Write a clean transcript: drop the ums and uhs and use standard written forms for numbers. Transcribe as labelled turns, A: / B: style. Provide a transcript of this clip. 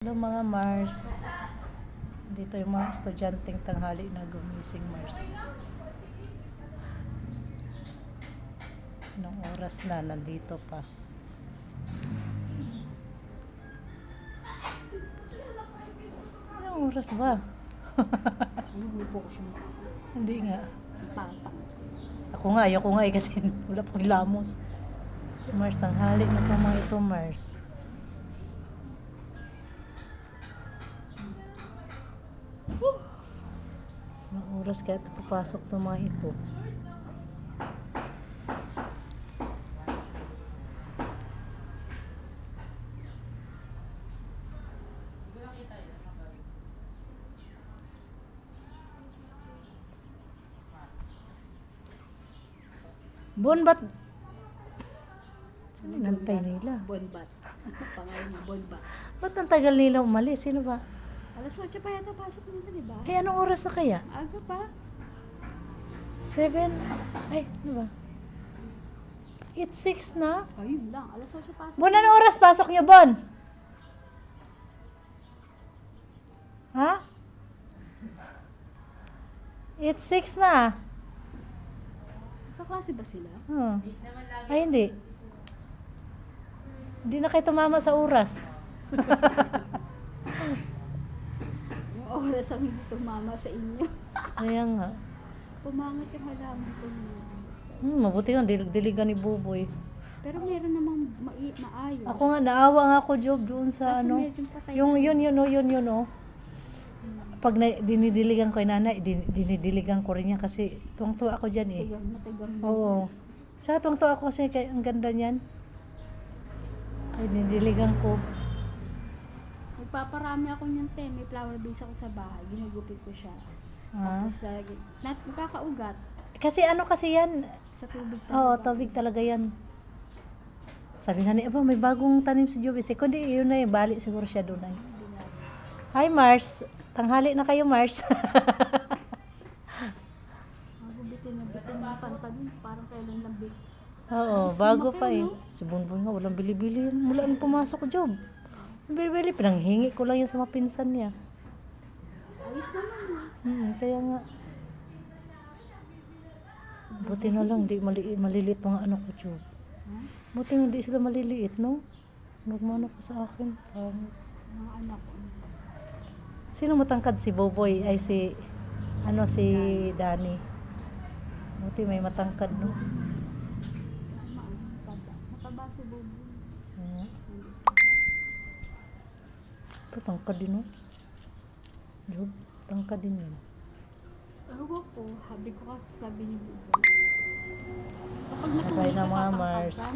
A: Hello mga Mars. Dito yung mga estudyanteng tanghali na gumising, Mars. Anong oras na? Nandito pa. Anong oras ba?
B: Hindi po ko siya
A: Hindi nga.
B: papa.
A: Ayoko nga kasi wala pang lamos. Mars, tanghali na itong mga ito, Mars. Anong oras kaya ito papasok itong mga ito? Bon, ba't? Saan inantay nila?
B: Bonbat. Pangalan mo, bonbat.
A: Ba't ang tagal nila umalis? Sino ba?
B: Alas 8 pa yata pasok nila, di ba?
A: Eh, anong oras na kaya?
B: Aga pa.
A: 7? Ay, ano ba? It's 6 na?
B: Ayun lang, alas 8 pasok.
A: Bon, anong oras pasok niyo, Bon? Ha? It's 6 na.
B: Kaklase ba sila?
A: Ay, hindi. Hindi na kayo tumama sa oras.
B: Yung oras ang hindi tumama sa inyo.
A: Kaya nga.
B: Pumangat yung halaman ko niyo.
A: Mabuti yun. Diligan ni Buboy.
B: Pero meron namang maayos.
A: Ako nga, naawa nga ako, Job, doon sa
B: Kaso
A: ano.
B: medyo patay
A: Yun, oh. Pag dinidiligan ko yung nanay, dinidiligan ko rin yan kasi tuwang-tuwa ako dyan eh.
B: Matigang.
A: Oo. Sa tuwang-tuwa ako kasi ang ganda niyan. Ay, dinidiligan ko.
B: Magpaparami ako niyan, te. May flower base ako sa bahay. Ginugupit ko siya.
A: Ah.
B: Tapos, magkakaugat
A: Kasi ano kasi yan.
B: sa tubig.
A: Oo, tubig talaga yan. Sabi na ni, may bagong tanim si Job. Kundi yun na yung bali siguro siya doon ay. Hi Mars. Tanghali na kayo, Mars.
B: Bitin na kanta dun. Parang kailan lang bit.
A: Oo, bago pa eh. Si Bonbon nga, walang bili-bili. Mula nung pumasok ko, Job. Bili-bili, pinanghingi ko lang yan sa mga pinsan niya.
B: Ayos naman.
A: Kaya nga. Buti na lang, di maliliit mga anak ko, Job. Buti na di sila maliliit, no? Nagmano pa sa akin.
B: Mga anak ko.
A: Sino matangkad? Si Boboy? Ay si Danny. Buti may matangkad, no?
B: Mataba si Bobo.
A: Ito, tangkad din, no? Job, tangkad din yun.
B: Ewan ko, habi ko kasi sabi ni Bobo. Kapag
A: Bye na mga Mars.